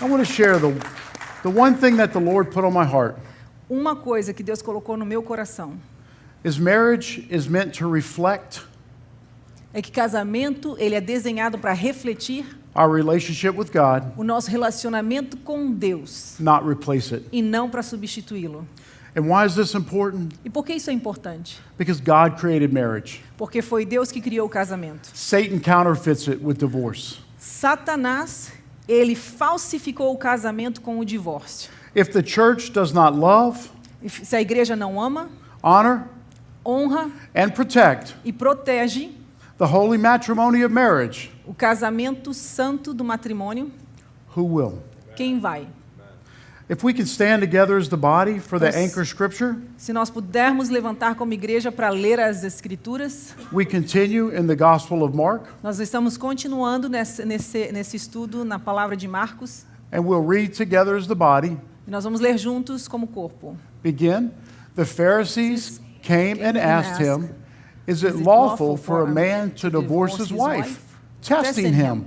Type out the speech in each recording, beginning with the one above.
I want to share the one thing that the Lord put on my heart Uma coisa que Deus colocou no meu coração is marriage is meant to reflect é que casamento ele é desenhado para refletir our relationship with God, o nosso relacionamento com Deus not replace it. e não para substituí-lo. And why is this important? E por que isso é importante? Because God created marriage. Porque foi Deus que criou o casamento. Satan counterfeits it with divorce. Satanás, ele falsificou o casamento com o divórcio. If the church does not love, Se a igreja não ama, honor, honra and protect e protege the holy matrimony of marriage, o casamento santo do matrimônio, who will? quem vai? If we can stand together as the body for the Nós- anchor scripture, Se nós pudermos levantar como igreja para ler as Escrituras, we continue in the Gospel of Mark, nós estamos continuando nesse estudo na palavra de Marcos, and we'll read together as the body. e nós vamos ler juntos como corpo. Begin. The Pharisees came and asked him, "Is it lawful for a man to divorce his wife?" Testing him.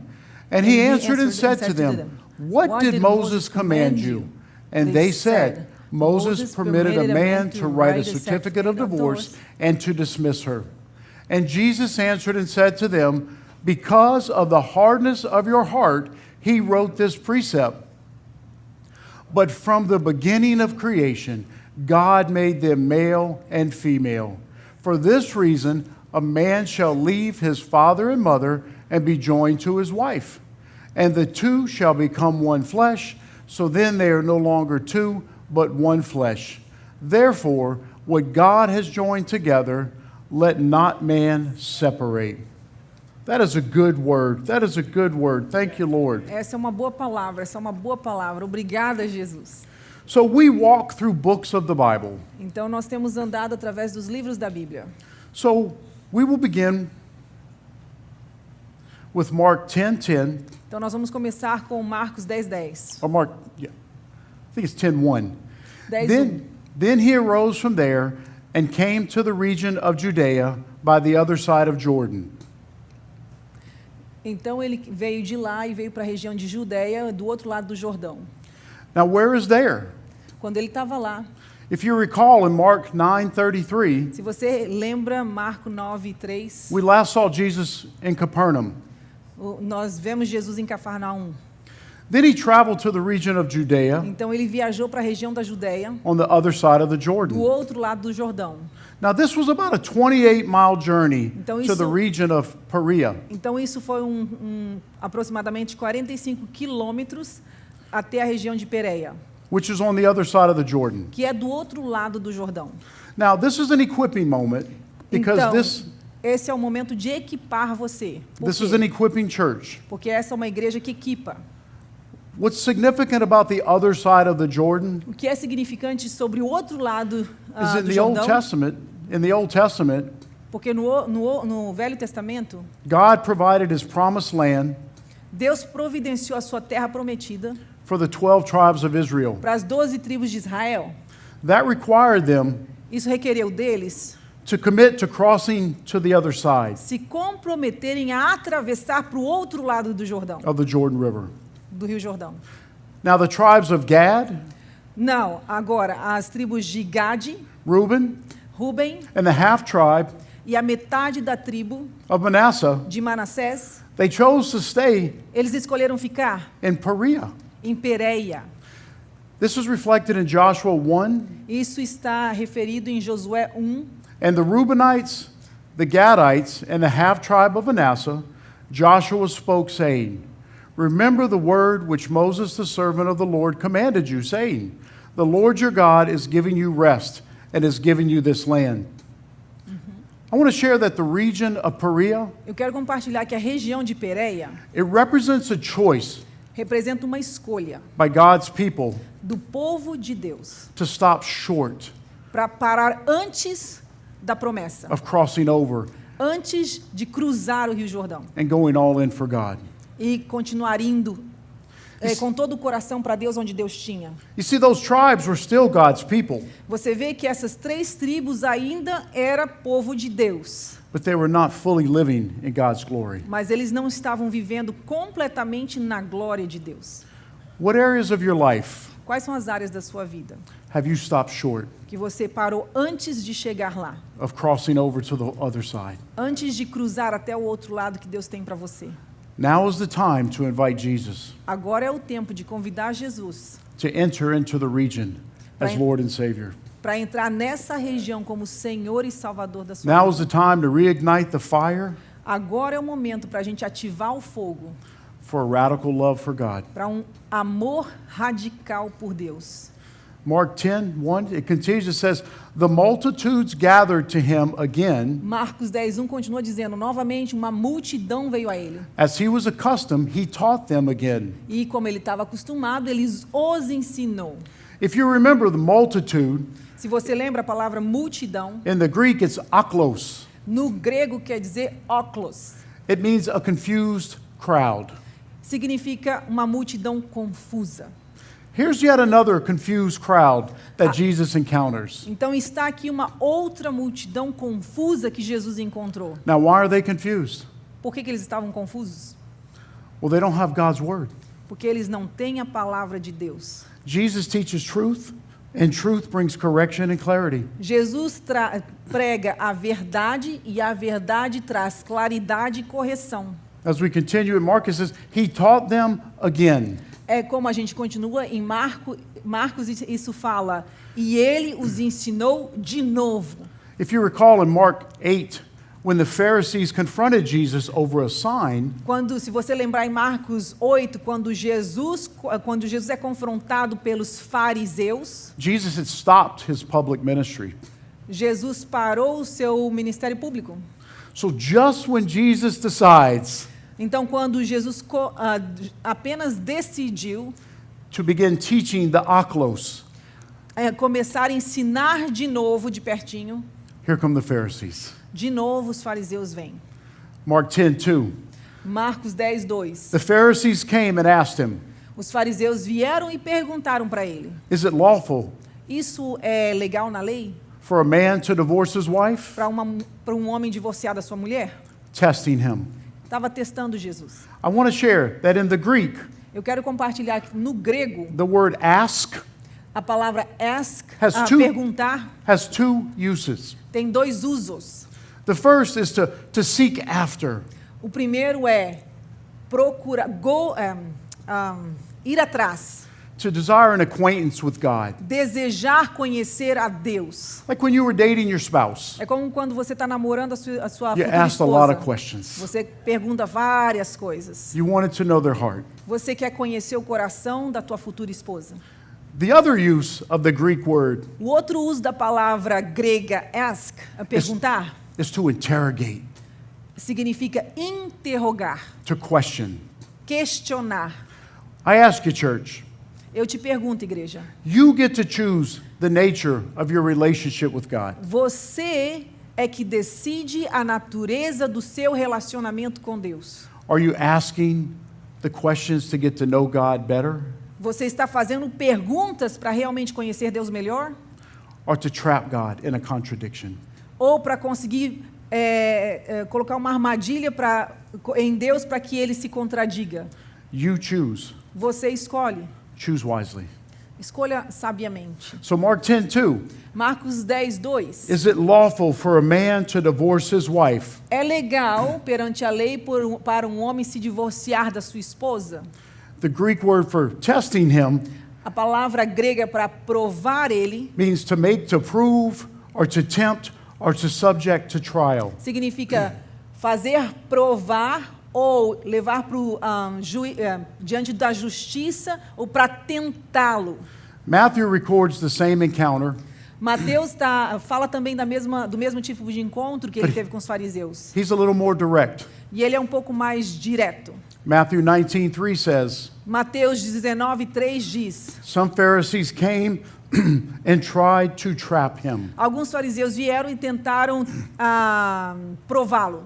And he answered and said to them, "What did Moses command you?" And they said, "Moses permitted a man to write a certificate of divorce and to dismiss her." And Jesus answered and said to them, "Because of the hardness of your heart, he wrote this precept. But from the beginning of creation, God made them male and female. For this reason, a man shall leave his father and mother and be joined to his wife, and the two shall become one flesh. So then they are no longer two, but one flesh. Therefore, what God has joined together, let not man separate." That is a good word. That is a good word. Thank you, Lord. Essa é uma boa palavra, essa é uma boa palavra. Obrigada, Jesus. So we walk through books of the Bible. Então nós temos andado através dos livros da Bíblia. So we will begin with Mark 10:10, Então nós vamos começar com Marcos 10:10. or Mark, yeah, I think it's 10:1. 10:1. Then he arose from there and came to the region of Judea by the other side of Jordan. Então ele veio de lá e veio para a região de Judeia, do outro lado do Jordão. Now where is there? Quando ele estava lá, If you recall in Mark 9:33, se você lembra Marco 9:3, we last saw Jesus in Capernaum. nós vemos Jesus em Cafarnaum. Then he traveled to the region of Judea Então ele viajou para a região da Judeia, on the other side of the do Jordan. outro lado do Jordão. Now this was about a 28-mile journey Então to the isso- region of Perea. Então isso foi aproximadamente 45 quilômetros até a região de Pereia, Which is on the other side of the Jordan. que é do outro lado do Jordão. Now, this is an equipping moment because Então, this esse é o momento de equipar você. Por is quê? an equipping church. Porque essa é uma igreja que equipa. What's significant about the other side of the Jordan O que é significante sobre o outro lado is do in the Old Jordão, Testament. In the Old Testament, porque no Velho Testamento, God provided His promised land Deus providenciou a sua terra prometida for the 12 tribes of Israel. para as 12 tribos de Israel. That required them Isso requereu deles to commit to crossing to the other side se comprometerem a atravessar para o outro lado do Jordão, of the Jordan River. do Rio Jordão. Now, the tribes of Gad, Não, agora as tribos de Gade, Reuben, Ruben and the half tribe e a metade da tribo of Manasseh, de Manassés, they chose to stay eles escolheram ficar in Perea. em Pereia. This is reflected in Joshua 1. Isso está referido em Josué 1. And the Reubenites, the Gadites, and the half tribe of Manasseh, Joshua spoke, saying, "Remember the word which Moses, the servant of the Lord, commanded you, saying, The Lord your God is giving you rest and is giving you this land." I want to share that the region of Perea, Eu quero compartilhar que a região de Pereia it represents a choice representa uma escolha by God's people do povo de Deus to stop short para parar antes da promessa, of crossing over antes de cruzar o Rio Jordão and going all in for God. e continuar indo com todo o coração para Deus onde Deus tinha. You see, those tribes were still God's people, Você vê que essas 3 tribos ainda era povo de Deus, but they were not fully living in God's glory. mas eles não estavam vivendo completamente na glória de Deus. What areas of your life Quais são as áreas da sua vida have you stopped short que você parou antes de chegar lá? of crossing over to the other side? Antes de cruzar até o outro lado que Deus tem para você? Now is the time to invite Jesus Agora é o tempo de convidar Jesus to enter into the region as Right. Lord and Savior. para entrar nessa região como Senhor e Salvador da sua Now is vida. the time to reignite the fire Agora é o momento para a gente ativar o fogo for a radical love for God. para um amor radical por Deus. Mark 10:1, it continues, it says, the multitudes gathered to him again. Marcos 10:1 continua dizendo, novamente uma multidão veio a ele. As he was accustomed, he taught them again. E como ele estava acostumado, ele os ensinou. If you remember the multitude, Se você lembra a palavra multidão, in the Greek it's aklos. no grego quer dizer óculos. It means a confused crowd. Significa uma multidão confusa. Here's yet another confused crowd that Jesus encounters. Então está aqui uma outra multidão confusa que Jesus encontrou. Now, why are they confused? Por que eles estavam confusos? Well, they don't have God's word. Porque eles não têm a palavra de Deus. Jesus teaches truth, and truth brings correction and clarity. Jesus prega a verdade e a verdade traz claridade e correção. As we continue in Mark, it says, he taught them again. É como a gente continua em Marcos, isso fala, e ele os ensinou de novo. If you recall in Mark 8, when the Pharisees confronted Jesus over a sign, Se você lembrar em Marcos 8, quando Jesus é confrontado pelos fariseus, Jesus had stopped his public ministry. Jesus parou o seu ministério público. So just when Jesus decides Então, quando Jesus apenas decidiu to begin teaching the aklos, começar a ensinar de novo, de pertinho, here come the Pharisees. de novo os fariseus vêm. Mark 10:2. Marcos 10:2. The Pharisees came and asked him, Os fariseus vieram e perguntaram para ele: is it lawful isso é legal na lei? for a man to divorce his wife? Para um homem divorciar da sua mulher? Testing him. Estava testando Jesus. I want to share that in the Greek, Eu quero compartilhar que no grego, the word ask a palavra ask, perguntar, perguntar, has two uses. tem dois usos. The first is to seek after. O primeiro é procurar, ir atrás, To desire an acquaintance with God. desejar conhecer a Deus. Like when you were dating your spouse, É como quando você está namorando a sua you futura asked a lot of esposa. questions. Você pergunta várias coisas. You wanted to know their heart. Você quer conhecer o coração da tua futura esposa. The other use of the Greek word O outro uso da palavra grega ask, perguntar, is to interrogate, significa interrogar, to question. questionar. I ask you, church, Eu te pergunto, igreja, you get to choose the nature of your relationship with God. você é que decide a natureza do seu relacionamento com Deus. Are you asking the questions to get to know God better, Você está fazendo perguntas para realmente conhecer Deus melhor? or to trap God in a contradiction? Ou para conseguir colocar uma armadilha em Deus para que Ele se contradiga? You choose. Você escolhe. Choose wisely. Escolha sabiamente. So Mark 10:2. Marcos 10:2. Is it lawful for a man to divorce his wife? É legal perante a lei para um homem se divorciar da sua esposa? The Greek word for testing him A palavra grega para provar ele means to make, to prove, or to tempt, or to subject to trial. significa fazer provar ou levar diante da justiça ou para tentá-lo. Matthew records the same encounter. Mateus fala também do mesmo tipo de encontro que ele teve com os fariseus. He's a little more direct. E ele é um pouco mais direto. Matthew 19:3 says, Mateus 19:3 diz: some Pharisees came and tried to trap him, alguns fariseus vieram e tentaram prová-lo.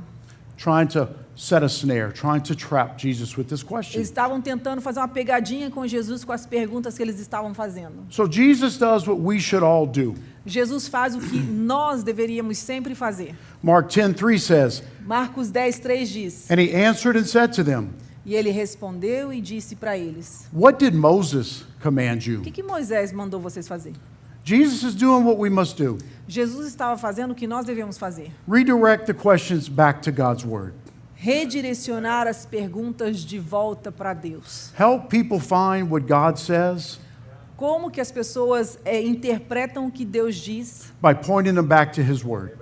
trying to set a snare, trying to trap Jesus with this question. Eles estavam tentando fazer uma pegadinha com Jesus com as perguntas que eles estavam fazendo. So Jesus does what we should all do. Jesus faz o que nós deveríamos sempre fazer. Mark 10:3 says, Marcos 10:3 diz: and he answered and said to them, E ele respondeu e disse para eles: What did Moses command O you? que Moisés mandou vocês fazer? Jesus is doing what we must do. Jesus estava fazendo o que nós devemos fazer. Redirect the questions back to God's word. Redirecionar as perguntas de volta para Deus. Help people find what God says Como que as pessoas interpretam o que Deus diz? by pointing them back to his word.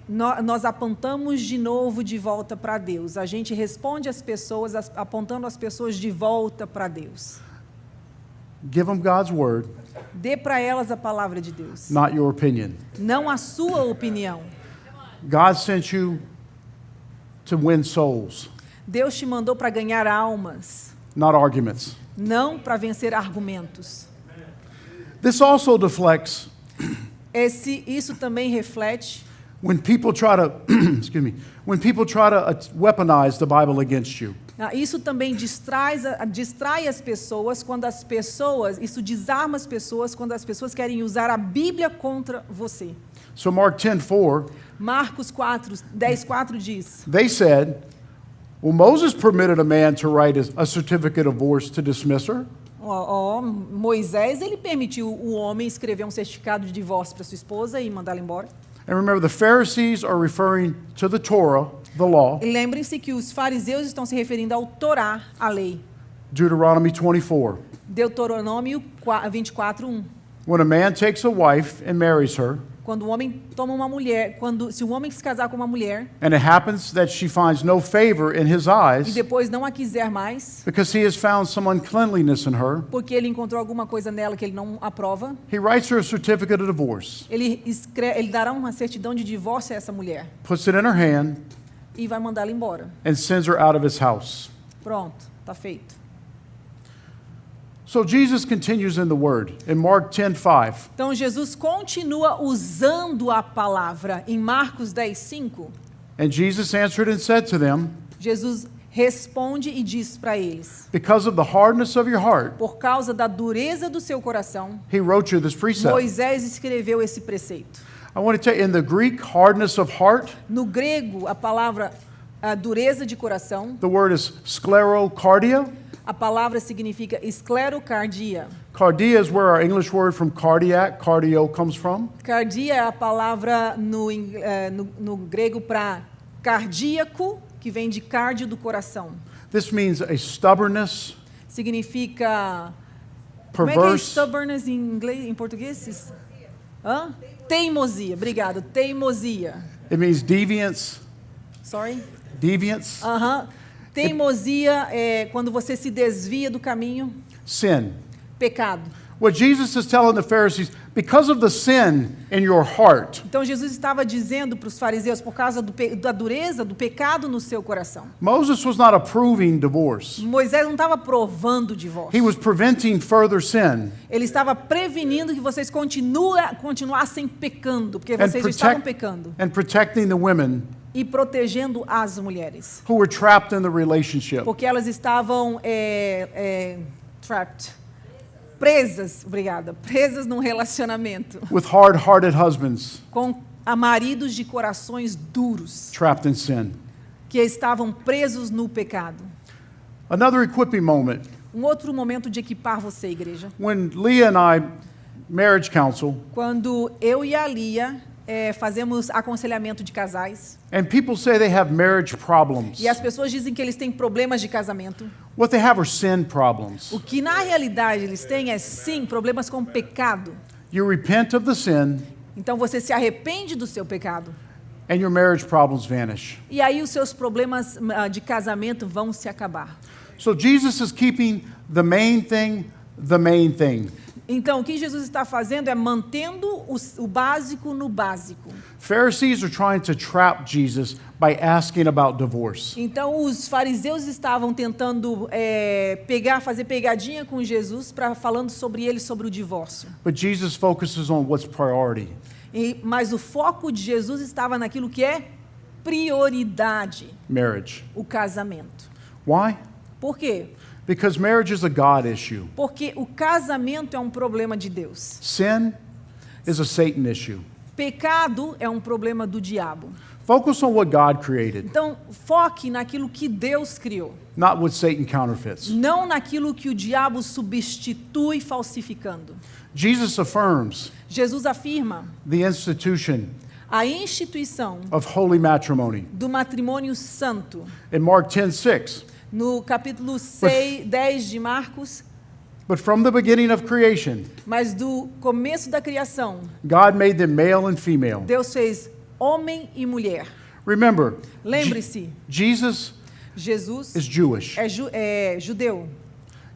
Nós apontamos de novo de volta para Deus. A gente responde às pessoas, apontando as pessoas de volta para Deus. Give them God's word, Dê para elas a palavra de Deus, not your opinion. não a sua opinião. God sent you to win souls, Deus te mandou para ganhar almas, not arguments. não para vencer argumentos. This also deflects Isso também reflete when people try to weaponize the Bible against you. Isso também distrai as pessoas quando isso desarma as pessoas quando as pessoas querem usar a Bíblia contra você. So Mark 10:4, Marcos 10:4 diz: they said, well, Moses permitted a man to write a certificate of divorce to dismiss her. Moisés, ele permitiu o homem escrever um certificado de divórcio para sua esposa e mandá-la embora. And remember, the Pharisees are referring to the Torah, the law, E lembrem-se que os fariseus estão se referindo ao Torá, a lei. Deuteronomy 24. Deuteronômio 24:1. When a man takes a wife and marries her, Quando o homem toma uma mulher, se o homem se casar com uma mulher and it happens that she finds no favor in his e eyes depois não a quiser mais, because he has found some uncleanliness in her, porque ele encontrou alguma coisa nela que ele não aprova, he writes her a certificate of divorce, ele dará uma certidão de divórcio a essa mulher puts it in her hand, e vai mandá-la embora. and sends her out of his house. Pronto, está feito. So Jesus continues in the word in Mark 10:5. Então Jesus continua usando a palavra em Marcos 10:5. And Jesus answered and said to them, Jesus responde e diz para eles: because of the hardness of your heart, por causa da dureza do seu coração, he wrote you this precept. Moisés escreveu esse preceito. I want to tell you, in the Greek, hardness of heart, No grego, a palavra dureza de coração, the word is sclerocardia. a palavra significa esclerocardia. Cardia is where our English word from cardiac, cardio, comes from. Cardia é a palavra no grego para cardíaco, que vem de cardio do coração. This means a stubbornness, Significa... Como é que é perverse, stubbornness em português? Teimosia, obrigado. Teimosia. it means deviance, Sorry? deviance, Teimosia é quando você se desvia do caminho. sin. Pecado. What Jesus is telling the Pharisees, because of the sin in your heart, Então Jesus estava dizendo para os fariseus, por causa da dureza, do pecado no seu coração. Moses was not approving divorce. Moisés não estava aprovando o divórcio. He was preventing further sin Ele estava prevenindo que vocês continuassem pecando, porque vocês já estavam pecando. and protecting the women E protegendo as mulheres. who were trapped in the relationship. Porque elas estavam trapped. Presas, obrigada. Presas num relacionamento. With hard-hearted husbands Com maridos de corações duros. trapped in sin. Que estavam presos no pecado. Another equipping moment. Outro momento de equipar você, igreja. When Leah and I, marriage counsel, Quando eu e a Lia fazemos aconselhamento de casais. and people say they have marriage problems. E as pessoas dizem que eles têm problemas de casamento. What they have are sin problems. O que na realidade eles têm é sim problemas com pecado. You repent of the sin, Então você se arrepende do seu pecado. and your marriage problems vanish. E aí os seus problemas de casamento vão se acabar. So Jesus is keeping the main thing the main thing. Então o que Jesus está fazendo é mantendo o básico no básico. Pharisees are trying to trap Jesus by asking about divorce. Então os fariseus estavam tentando fazer pegadinha com Jesus falando sobre o divórcio. But Jesus focuses on what's priority. Mas o foco de Jesus estava naquilo que é prioridade, Marriage. o casamento. Why? Por quê? Because marriage is a God issue. Porque o casamento é um problema de Deus. Sin is a Satan issue. Pecado é um problema do diabo. Focus on what God created, Então, foque naquilo que Deus criou, not what Satan counterfeits. não naquilo que o diabo substitui falsificando. Jesus affirms Jesus afirma the institution a instituição of holy matrimony. do matrimônio santo. In Mark 10:6, No capítulo 10 de Marcos, but from the beginning of creation, mas do começo da criação, God made them male and female. Deus fez homem e mulher. Remember, Lembre-se, Jesus Jesus is Jewish. é judeu.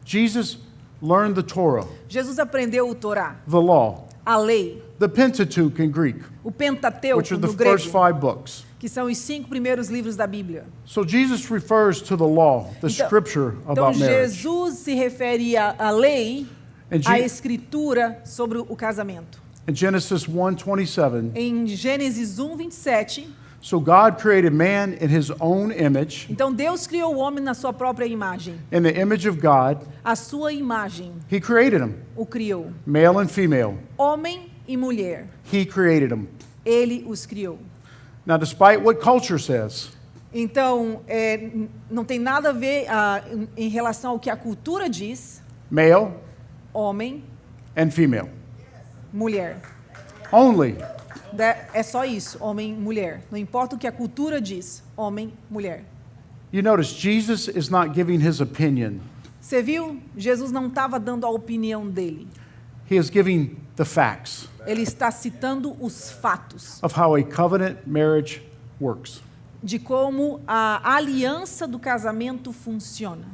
Jesus learned the Torah, Jesus aprendeu o Torá, the law, a lei, the Pentateuch in Greek, o which Pentateuco are the no first grego, 5 books. que são os 5 primeiros livros da Bíblia. So Jesus refers to the law, the scripture Então about marriage. Jesus se refere à lei, And à Je- escritura sobre o casamento. In Genesis 1:27, Em Gênesis 1:27, so God created man in his own image, então Deus criou o homem na sua própria imagem. in the image of God, A sua imagem he created him, o criou. male and female. Homem e mulher, He created them. ele os criou. Now, despite what culture says, Então, não tem nada a ver em relação ao que a cultura diz, male homem, and female. mulher. Only É só isso, homem, mulher. Não importa o que a cultura diz, homem, mulher. you notice Jesus is not giving his opinion. Você viu? Jesus não estava dando a opinião dele. He is giving the facts Ele está citando os fatos of how a covenant marriage works. de como a aliança do casamento funciona.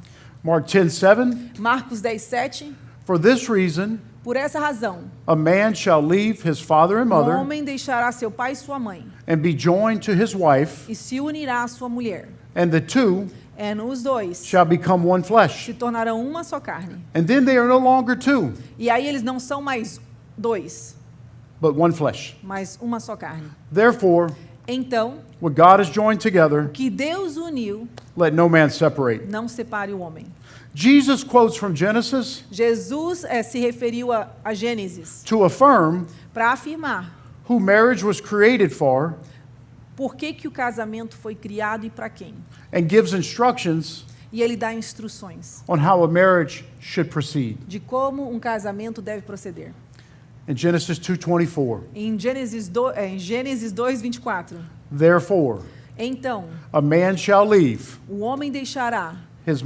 Mark 10:7, Marcos 10:7. for this reason, Por essa razão, a man shall leave his father and o mother homem deixará seu pai e sua mãe and be joined to his wife, e se unirá à sua mulher. and the two Os dois shall become one flesh. se tornarão uma só carne. And then they are no longer two, E aí eles não são mais dois, but one flesh. mas uma só carne. Therefore, Então, what God has joined together, que Deus uniu, let no man separate. não separe o homem. Jesus quotes from Genesis Jesus se referiu a Gênesis to affirm para afirmar who marriage was created for por que o casamento foi criado e para quem. and gives instructions E ele dá instruções on how a marriage should proceed. de como um casamento deve proceder. In Genesis 2:24, Em Gênesis 2:24. therefore, Então, a man shall leave o homem deixará his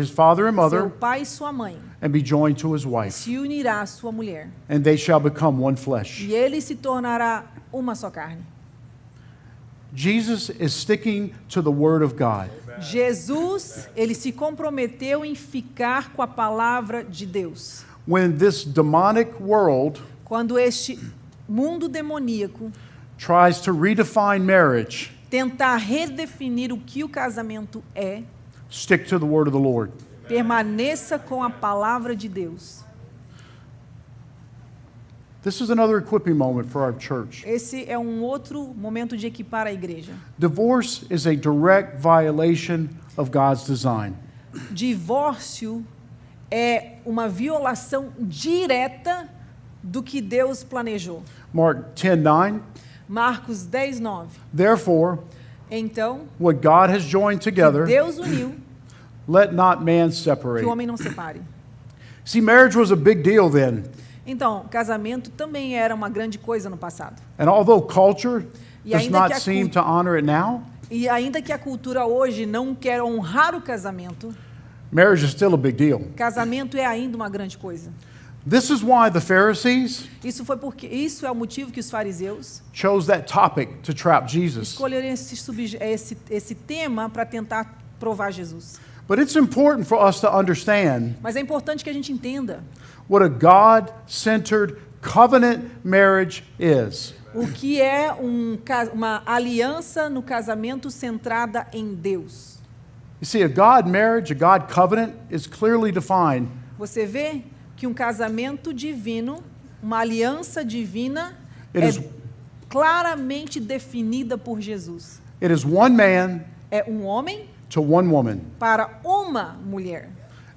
father and seu mother, pai e sua mãe, and be joined to his wife, se unirá à sua mulher, and they shall become one flesh. e ele se tornará uma só carne. Jesus is sticking to the word of God. Jesus, ele se comprometeu em ficar com a palavra de Deus. When this demonic world Quando este mundo demoníaco tries to redefine marriage, tentar redefinir o que o casamento é, stick to the word of the Lord. permaneça com a palavra de Deus. This is another equipping moment for our church. Esse é um outro momento de equipar a igreja. Divorce is a direct violation of God's design. Divórcio é uma violação direta do que Deus planejou. Mark 10:9. Marcos 10:9. Therefore, Então, what God has joined que together, Deus uniu, let not man que separate. o homem não separe. See, marriage was a big deal then. Então, casamento também era uma grande coisa no passado. And although culture E does ainda not que a seem to honor it now, E ainda que a cultura hoje não quer honrar o casamento, marriage is still a big deal. casamento é ainda uma grande coisa. This is why the Pharisees Isso é o motivo que os fariseus chose that topic to trap Jesus. escolheram esse tema para tentar provar Jesus. But it's important for us to understand Mas é importante que a gente entenda what a God-centered covenant marriage is. o que é uma aliança no casamento centrada em Deus. You see, a God marriage, a God covenant is clearly defined Você vê que um casamento divino, uma aliança divina, It is- é claramente definida por Jesus. It is one man É um homem to one woman. para uma mulher.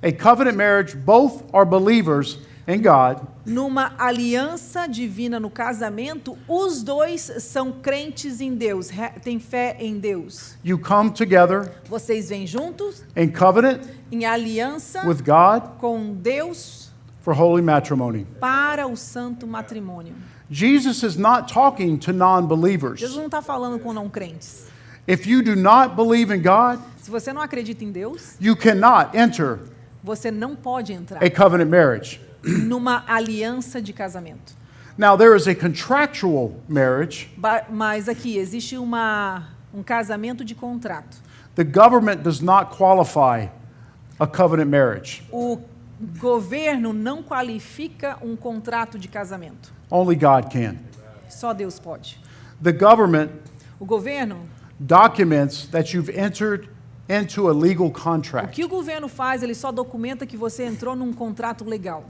A covenant marriage, both are believers in God, numa aliança divina no casamento, os dois são crentes em Deus, têm fé em Deus. you come together Vocês vêm juntos in covenant em aliança with God com Deus for holy matrimony. para o santo matrimônio. Jesus is not talking to non-believers. Jesus não está falando com não crentes. If you do not believe in God, Se você não acredita em Deus, you cannot enter você não pode entrar a covenant marriage. numa aliança de casamento. Now, there is a contractual marriage. Mas aqui existe um casamento de contrato. The government does not qualify a covenant marriage. O governo não qualifica um contrato de casamento. Only God can. Só Deus pode. The government O governo, documents that you've entered into a legal o contract. que o governo faz, ele só documenta que você entrou num contrato legal.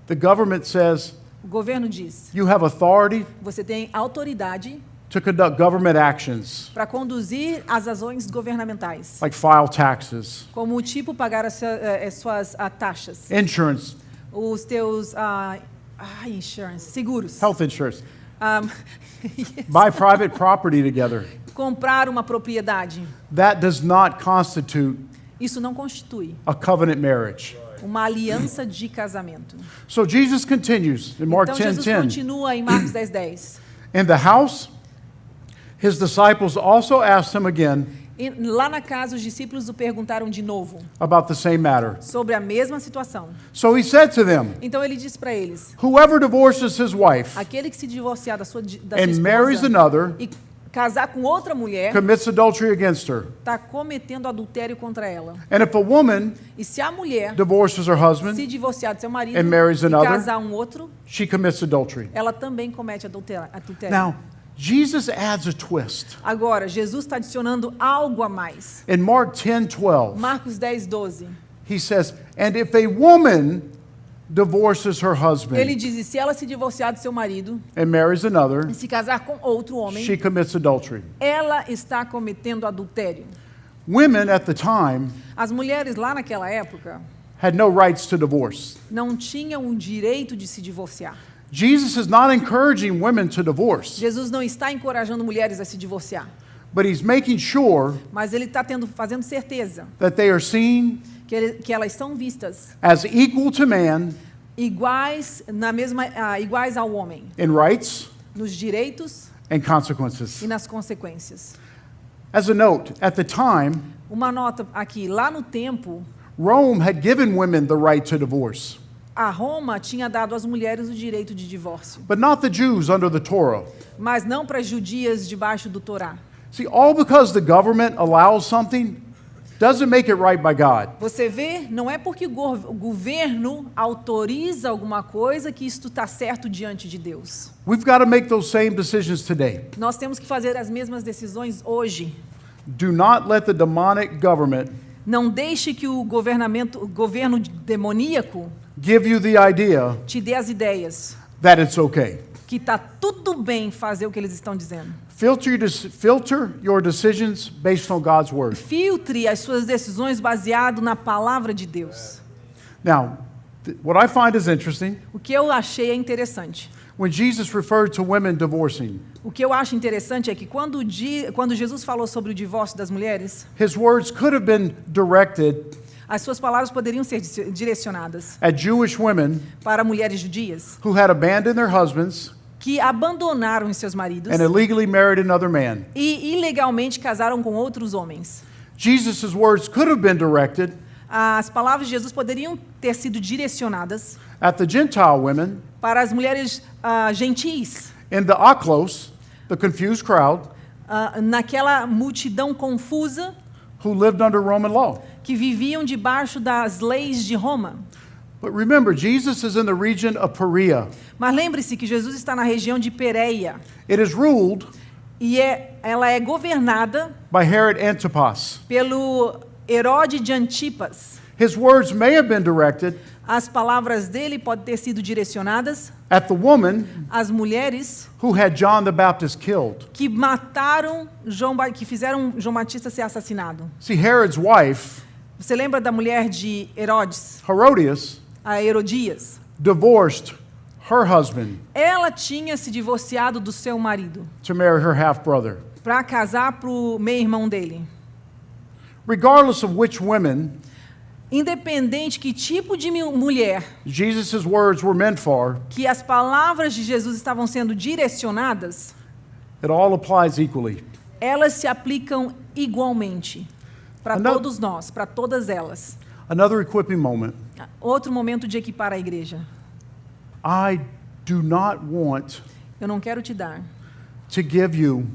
The government says O governo diz, you have authority você tem autoridade to conduct government actions, para conduzir as ações governamentais, like file taxes, como tipo pagar as suas taxas, insurance, os teus insurance, seguros, health insurance, Um, buy private property together. comprar uma propriedade. That does not constitute Isso não constitui a covenant marriage. uma aliança de casamento. So Jesus continues in Mark Então Jesus 10:10. continua em Marcos 10:10. In the house, his disciples also asked him again E lá na casa, os discípulos o perguntaram de novo about the same matter. sobre a mesma situação. So he said to them, Então ele disse para eles: whoever divorces his wife aquele que se divorciar da sua and marries esposa another e casar com outra mulher commits adultery against her. está cometendo adultério contra ela. And if a woman E se a mulher divorces her se husband, divorciar do seu marido and marries e another, casar um outro, she commits adultery. ela também comete adultério. Now, Jesus adds a twist. Agora, Jesus está adicionando algo a mais. In Mark 10:12, Marcos 10:12. he says, and if a woman divorces her Ele husband diz: e se ela se divorciar do seu marido and marries another, e se casar com outro homem, she commits adultery. ela está cometendo adultério. Women at the time As mulheres lá naquela época had no rights to divorce. não tinham o direito de se divorciar. Jesus is not encouraging women to divorce, Jesus não está encorajando mulheres a se divorciar, but he's making sure mas ele está fazendo certeza that they are seen que elas são vistas as equal to man iguais iguais ao homem, in rights nos direitos and consequences. e nas consequências. As a note, at the time, Uma nota aqui, lá no tempo, Rome had given women the right to divorce, a Roma tinha dado às mulheres o direito de divórcio, but not the Jews under the Torah. mas não para as judias debaixo do Torá. See, all because the government allows something doesn't make it right by God. Você vê, não é porque o governo autoriza alguma coisa que isto está certo diante de Deus. We've got to make those same decisions today. Nós temos que fazer as mesmas decisões hoje. Do not let the demonic government Não deixe que o governo demoníaco give you the idea te dê as ideias that it's okay. que está tudo bem fazer o que eles estão dizendo. Filter your decisions based on God's word. Filtre as suas decisões baseado na palavra de Deus. Now, what I find is interesting, O que eu achei é interessante. when Jesus referred to women divorcing, O que eu acho interessante é que quando Jesus falou sobre o divórcio das mulheres, his words could have been directed as suas palavras poderiam ser direcionadas at Jewish women para mulheres judias who had abandoned their husbands que abandonaram os seus maridos and illegally married another man. e ilegalmente casaram com outros homens. Jesus' words could have been directed As palavras de Jesus poderiam ter sido direcionadas at the Gentile women para as mulheres gentis, in the aklos, the confused crowd, naquela multidão confusa who lived under Roman law. que viviam debaixo das leis de Roma. But remember, Jesus is in the region of Perea. Mas lembre-se que Jesus está na região de Pérea It is ruled e ela é governada by Herod Antipas. pelo Herode de Antipas. His words may have been directed As palavras dele podem ter sido direcionadas at the woman às mulheres who had John the Baptist killed. que que fizeram João Batista ser assassinado. See, Herod's wife, Você lembra da mulher de Herodes? Herodias, a Herodias. divorced her husband Ela tinha se divorciado do seu marido to marry her half-brother. para casar para o meio-irmão dele. Regardless of which women Independente que tipo de mulher Jesus' words were meant for, que as palavras de Jesus estavam sendo direcionadas, it all applies equally. elas se aplicam igualmente para Ano- todos nós, para todas elas. Another equipping moment. Outro momento de equipar a igreja. I do not want Eu não quero te dar, to give you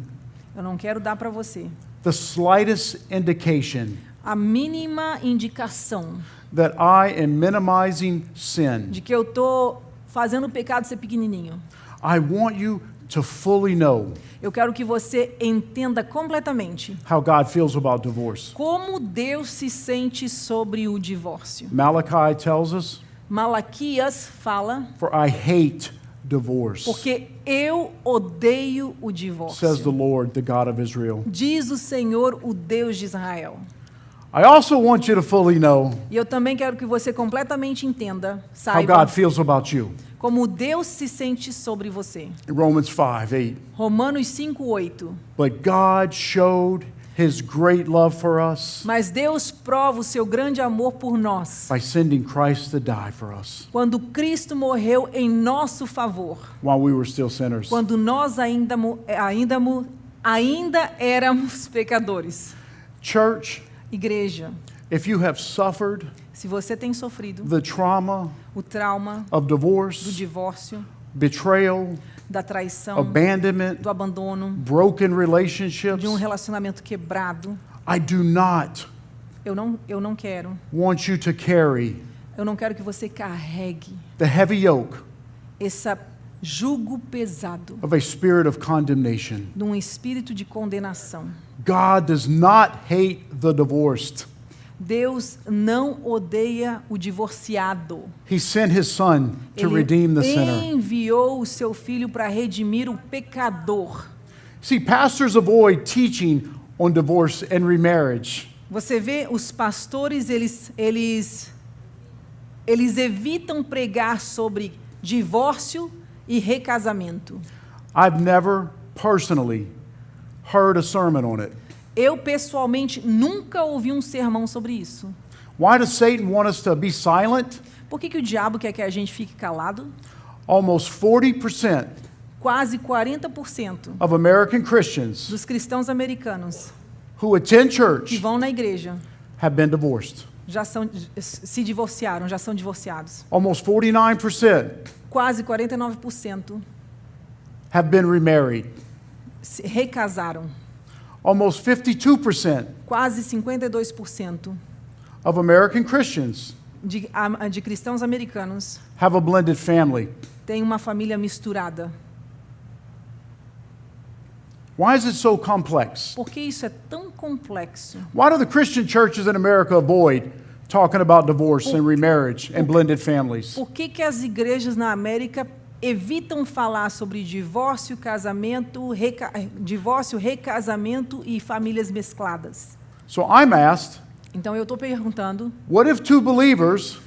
eu não quero dar para você the slightest indication a mínima indicação that I am minimizing sin. de que eu estou fazendo o pecado ser pequenininho. I want you to fully know Eu quero que você entenda completamente how God feels about divorce. como Deus se sente sobre o divórcio. Malachi tells us, Malaquias fala, "For I hate divorce," porque eu odeio o says the divórcio. Lord, the God of Israel. Diz o Senhor, o Deus de Israel. I also want you to fully know E eu também quero que você completamente entenda, how saiba, God feels about you. como Deus se sente sobre você. Romans 5:8. Romanos 5:8. But God showed his great love for us Mas Deus prova o seu grande amor por nós, by sending Christ to die for us quando Cristo morreu em nosso favor, while we were still sinners. quando nós ainda éramos pecadores. Church, Igreja, if you have suffered se você tem sofrido the trauma o trauma of do divorce, divórcio, betrayal, da traição, abandonment, do abandono, broken relationships, de um relacionamento quebrado, I do not eu não quero. want you to carry Eu não quero que você carregue the heavy yoke esse jugo pesado of a spirit of condemnation. de um espírito de condenação. God does not hate the divorced. Deus não odeia o divorciado. He sent his son to Ele redeem the sinner. enviou o seu filho para redimir o pecador. See, pastors avoid teaching on divorce and remarriage. Você vê, os pastores, eles evitam pregar sobre divórcio e recasamento. I've never personally heard a sermon on it. Eu, pessoalmente, nunca ouvi um sermão sobre isso. Why does Satan want us to be silent? Por que o diabo quer que a gente fique calado? Almost 40% Quase 40% of American Christians dos cristãos americanos who attend que church vão na igreja have been divorced. se divorciaram, já são divorciados. Almost 49% Quase 49% have been remarried. se recasaram. Almost 52% Quase 52% of American Christians de cristãos americanos have a blended family. têm uma família misturada. Why is it so complex? Por que isso é tão complexo? Why do the Christian churches in America avoid talking about divorce and remarriage and blended families? Por que as igrejas na América evitam falar sobre divórcio, recasamento e famílias mescladas? So I'm asked, Então eu estou perguntando, what if two believers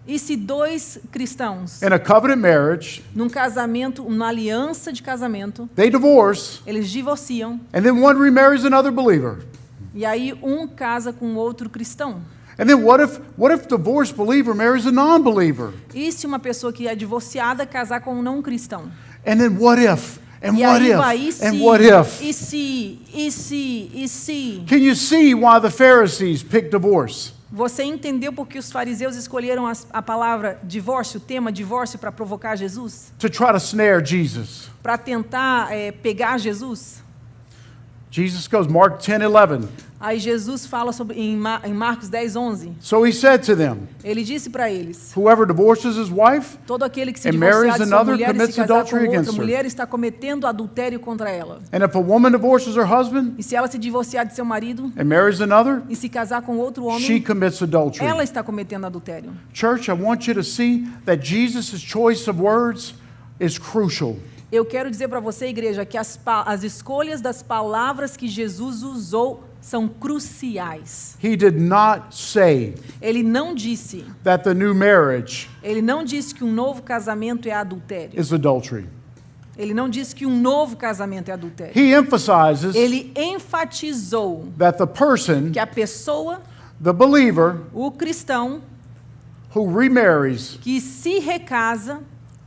e se dois cristãos, in a covenant marriage, num casamento, uma aliança de casamento, they divorce, eles divorciam, and then one remarries another believer? e aí um casa com outro cristão? And then what if divorced believer marries a non-believer? E se uma pessoa que é divorciada casar com um não cristão? And then what if? And E what aí if? vai, And what if? e se? Can you see why the Pharisees picked divorce? Você entendeu porque os fariseus escolheram a palavra divórcio, o tema divórcio, para provocar Jesus? To try to snare Jesus. Para tentar pegar Jesus? Jesus goes, Mark 10:11. Aí Jesus fala sobre em Marcos 10:11. So he said to them, Ele disse para eles: whoever divorces his wife todo aquele que se and divorciar marries de sua another mulher e se commits casar com adultery outra against her. mulher está cometendo adultério contra ela. And if a woman divorces her husband E se ela se divorciar de seu marido and marries another, e se casar com outro she homem, commits adultery. ela está cometendo adultério. Church, I want you to see that Jesus' choice of words is crucial. Eu quero dizer para você, igreja, que as escolhas das palavras que Jesus usou são cruciais. He did not say Ele não disse, that the new marriage que um novo casamento é adultério. is adultery. Ele não disse que um novo casamento é adultério. He emphasizes Ele enfatizou that the person, que a pessoa, the believer, o cristão, who remarries que se recasa,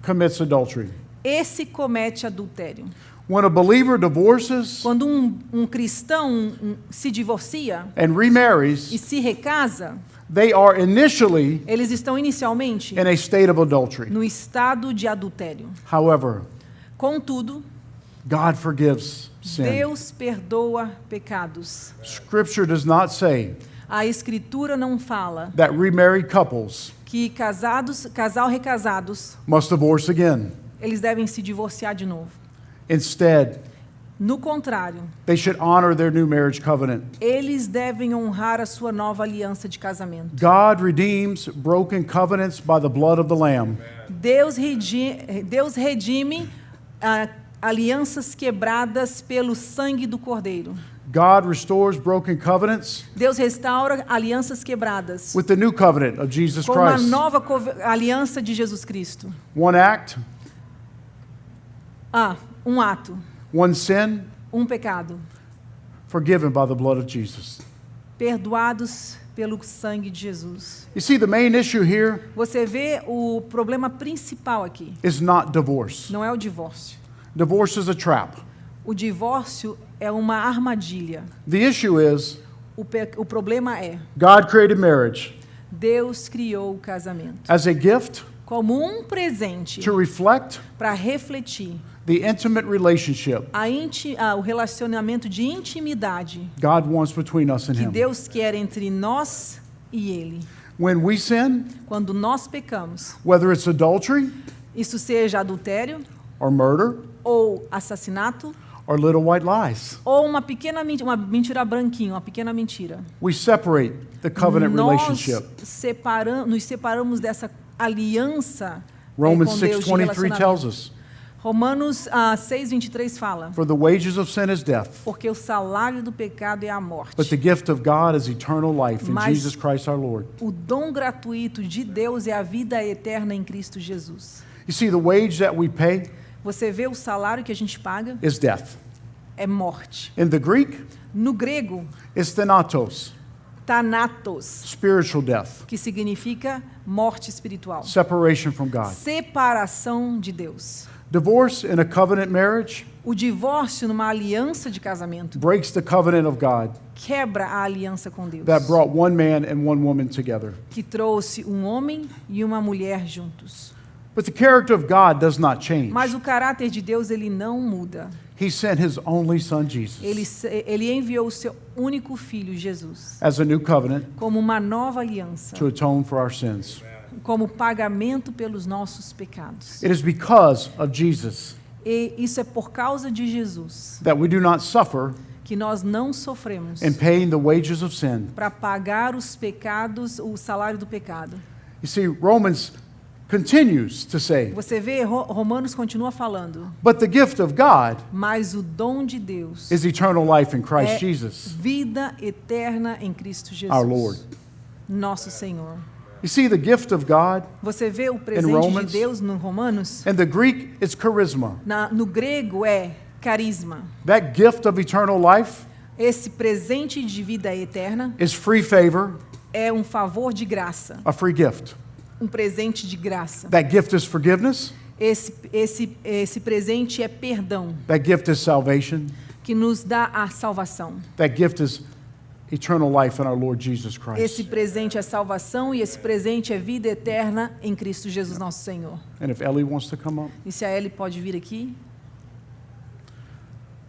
commits adultery. esse comete adultério. When a believer divorces Quando um cristão se divorcia and remarries, e se recasa, they are initially eles estão inicialmente in a state of adultery. no estado de adultério. However, Contudo, God forgives sin. Deus perdoa pecados. Scripture does not say A Escritura não fala that remarried couples que casal recasados, must divorce again. eles devem se divorciar de novo. Instead, No contrário, they should honor their new marriage covenant. eles devem honrar a sua nova aliança de casamento. God redeems broken covenants by the blood of the Lamb. Deus redime alianças quebradas pelo sangue do Cordeiro. God restores broken covenants Deus restaura alianças quebradas with the new covenant of Jesus com a Christ. nova aliança de Jesus Cristo. One act, Um ato, one sin, um pecado, forgiven by the blood of Jesus. perdoados pelo sangue de Jesus. You see, the main issue here Você vê o problema principal aqui. is not divorce. Não é o divórcio. Divorce is a trap. O divórcio é uma armadilha. The issue is O problema é, God created marriage Deus criou o casamento as a gift como um presente to reflect para refletir the intimate relationship o relacionamento de intimidade God wants between us and que Him. Deus quer entre nós e Ele. When we sin, Quando nós pecamos, whether it's adultery isso seja adultério, or murder ou assassinato, or little white lies, ou uma mentira branquinha, uma pequena mentira. we separate the covenant Nós relationship. nos separamos dessa aliança Romans com Deus de 6:23 relacionamento. tells us, Romanos 6:23 fala: for the wages of sin is death, porque o salário do pecado é a morte, but the gift of God is eternal life in Mas- Jesus Christ our Lord. o dom gratuito de Deus é a vida eterna em Cristo Jesus. You see, the wage that we pay Você vê o salário que a gente paga is death. é morte. In the Greek, No grego, it's thanatos, thanatos, spiritual death, que significa morte espiritual, separation from God. separação de Deus. Divorce in a covenant marriage O divórcio numa aliança de casamento breaks the covenant of God quebra a aliança com Deus, that brought one man and one woman together. que trouxe um homem e uma mulher juntos. But the character of God does not change. Mas o caráter de Deus, ele não muda. He sent his only son Jesus Ele enviou o seu único filho, Jesus, as a new covenant como uma nova aliança, to atone for our sins. como pagamento pelos nossos pecados. It is because of Jesus E isso é por causa de Jesus that we do not suffer que nós não sofremos in paying the wages of sin. para pagar os pecados, o salário do pecado. You see, Romans continues to say, Você vê, Romanos continua falando, but the gift of God mas o dom de Deus is eternal life in Christ é Jesus, vida eterna em Cristo Jesus, our Lord. nosso Senhor. You see, the gift of God, Você vê o presente Romans, de Deus no Romanos? in the Greek, it's charisma. No grego é carisma. That gift of eternal life Esse presente de vida eterna is free favor, é um favor de graça, a free gift. um presente de graça. That gift is forgiveness. Esse presente é perdão, That gift is salvation. que nos dá a salvação. That gift is eternal life in our Lord Jesus Esse Christ. presente é salvação e esse presente é vida eterna em Cristo Jesus nosso Senhor. And if Ellie wants to come up. E se a Ellie pode vir aqui?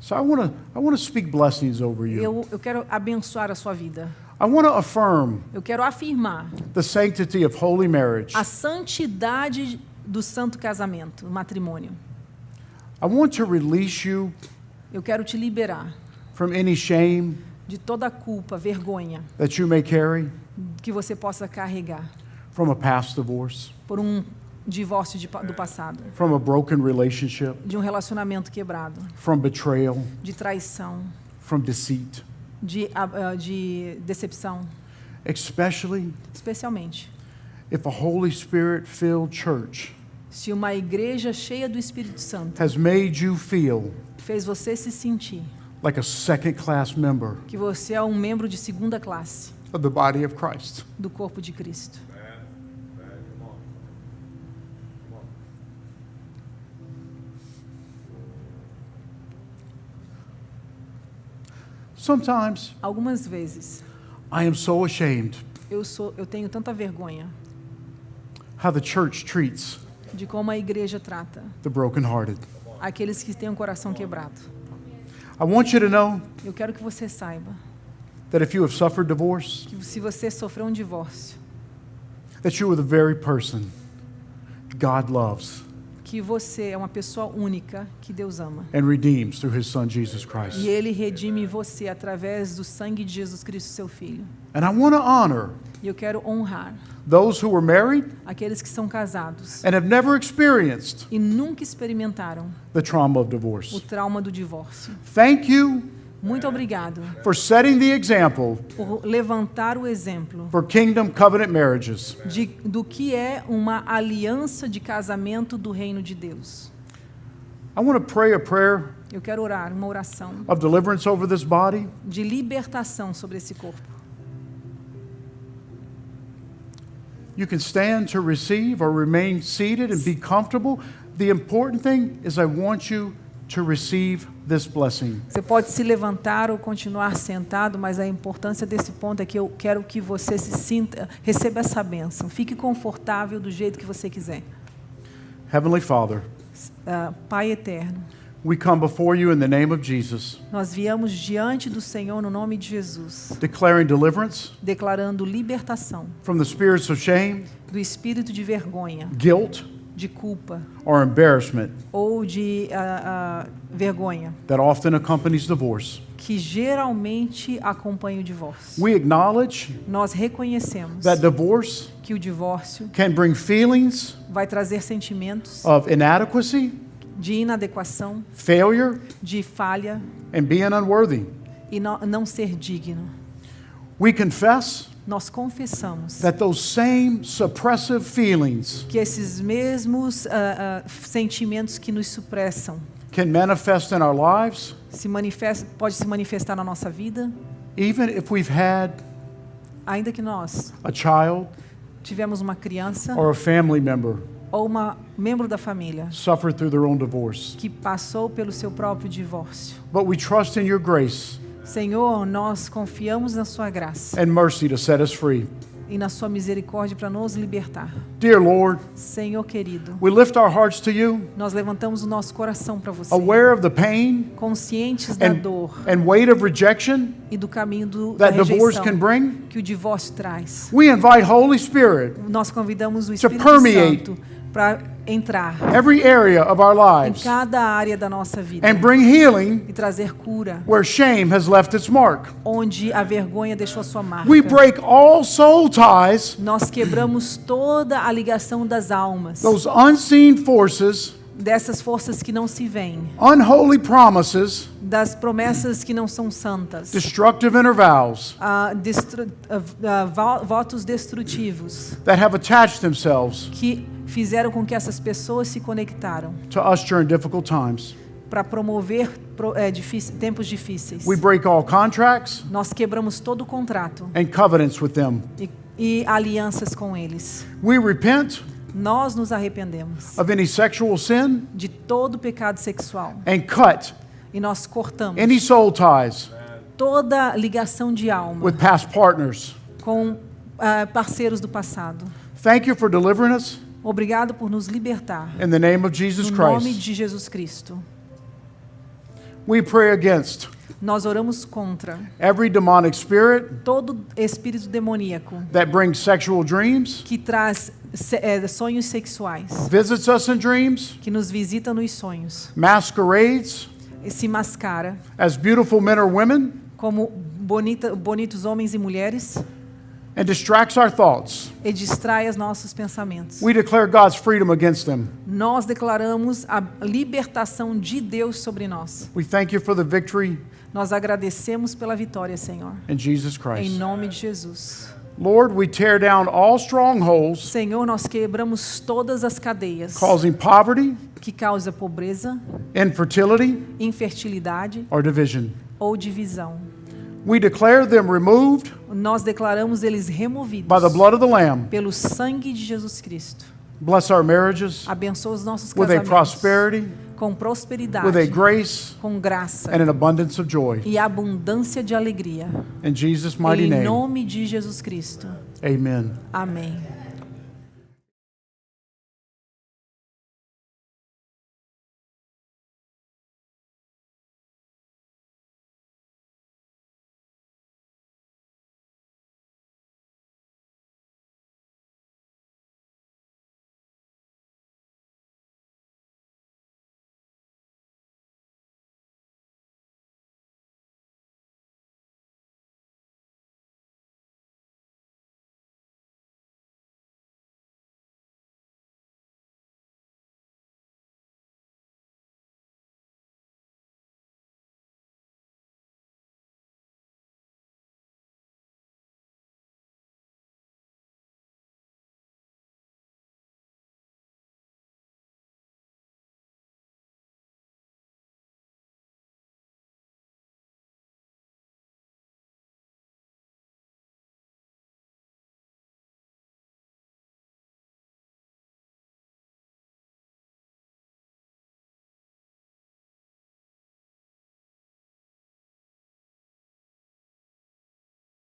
So I want to speak blessings over you. Eu quero abençoar a sua vida. I want to affirm Eu quero afirmar the sanctity of holy marriage. a santidade do santo casamento, o matrimônio. I want to release you Eu quero te liberar from any shame de toda culpa, vergonha that you may carry que você possa carregar from a past divorce, por um divórcio do passado, from a broken relationship, de um relacionamento quebrado, from betrayal, de traição, from deceit. de decepção, especialmente especialmente if a Holy Spirit-filled church se uma igreja cheia do Espírito Santo has made you feel fez você se sentir like a second-class member que você é um membro de segunda classe of the body of Christ. do corpo de Cristo. Sometimes Algumas vezes I am so ashamed eu tenho tanta vergonha how the church treats de como a igreja trata the brokenhearted. aqueles que têm o coração quebrado. I want you to know Eu quero que você saiba that if you have suffered divorce, que se você sofreu um divórcio, that you are the very person God loves que você é uma pessoa única que Deus ama. and redeems through His Son, Jesus Christ. E Ele redime você através do sangue de Jesus Cristo, seu Filho. And I want to honor E eu quero honrar those who were married aqueles que são casados and have never experienced e nunca experimentaram the trauma of o divorce. trauma do divórcio. Thank you Muito obrigado for setting the example por levantar o exemplo for kingdom covenant marriages. do que é uma aliança de casamento do reino de Deus. I want to pray a prayer Eu quero orar uma oração of deliverance over this body. de libertação sobre esse corpo. You can stand to receive or remain seated and be comfortable. The important thing is I want you to receive this blessing. Você pode se levantar ou continuar sentado, mas a importância desse ponto é que eu quero que você se sinta, receba essa bênção. Fique confortável do jeito que você quiser. Heavenly Father, Pai eterno, we come before you in the name of Jesus, nós viemos diante do Senhor no nome de Jesus, declaring deliverance declarando libertação from the spirits of shame, do espírito de vergonha, guilt, de culpa or embarrassment ou de vergonha, that often accompanies divorce. que geralmente acompanha o divórcio. We acknowledge Nós reconhecemos that divorce que o divórcio can bring feelings vai trazer sentimentos of inadequacy, de inadequação, failure, de falha and being unworthy. e não ser digno. We confess Nós confessamos that those same suppressive feelings que esses mesmos sentimentos que nos supressam can manifest in our lives, pode se manifestar na nossa vida, even if we've had ainda que nós a child tivemos uma criança or a family member ou uma membro da família suffer through their own divorce. que passou pelo seu próprio divórcio. But we trust in your grace Senhor, nós confiamos na sua graça and mercy to set us free. e na sua misericórdia para nos libertar. Dear Lord, Senhor querido, we lift our hearts to you, nós levantamos o nosso coração para você, aware of the pain conscientes da dor and weight of rejection e do caminho da that divorce rejeição can bring. que o divórcio traz. We invite Holy Spirit Nós convidamos o Espírito permeate Santo para entrar every area of our em lives cada área da nossa vida and bring healing e trazer cura where shame has left its mark. onde a vergonha deixou a sua marca. We break all soul ties, Nós quebramos toda a ligação das almas, those unseen forces, dessas forças que não se veem, unholy promises, das promessas que não são santas, destructive inner vows votos destrutivos that have attached themselves que fizeram com que essas pessoas se conectaram to us during difficult times. para promover tempos difíceis. We break all contracts Nós quebramos todo o contrato and covenants with them. e alianças com eles. We repent Nós nos arrependemos of any sexual sin de todo pecado sexual and cut e nós cortamos any soul ties toda ligação de alma with past partners. com parceiros do passado. Thank you for delivering us Obrigado por nos libertar. in the name of Jesus No nome Christ. de Jesus Cristo. We pray against Nós oramos contra every demonic spirit todo espírito demoníaco that brings sexual dreams, que traz sonhos sexuais, visits us in dreams, que nos visita nos sonhos, masquerades e se mascara as beautiful men or women, como bonitos homens e mulheres and distracts our thoughts. e distrai os nossos pensamentos. We declare God's freedom against them. Nós declaramos a libertação de Deus sobre nós. We thank you for the victory Nós agradecemos pela vitória, Senhor. In Jesus Em Christ. nome de Jesus. Lord, we tear down all strongholds Senhor, nós quebramos todas as cadeias causing poverty, que causam pobreza, infertility, infertilidade or division. ou divisão. We declare them removed Nós declaramos eles removidos by the blood of the Lamb. pelo sangue de Jesus Cristo. Bless our marriages Abençoa os nossos with a casamentos prosperity, com with a prosperidade, grace, com graça and an abundance of joy. e abundância de alegria. In Jesus' mighty Em name, nome de Jesus Cristo. amen. Amém.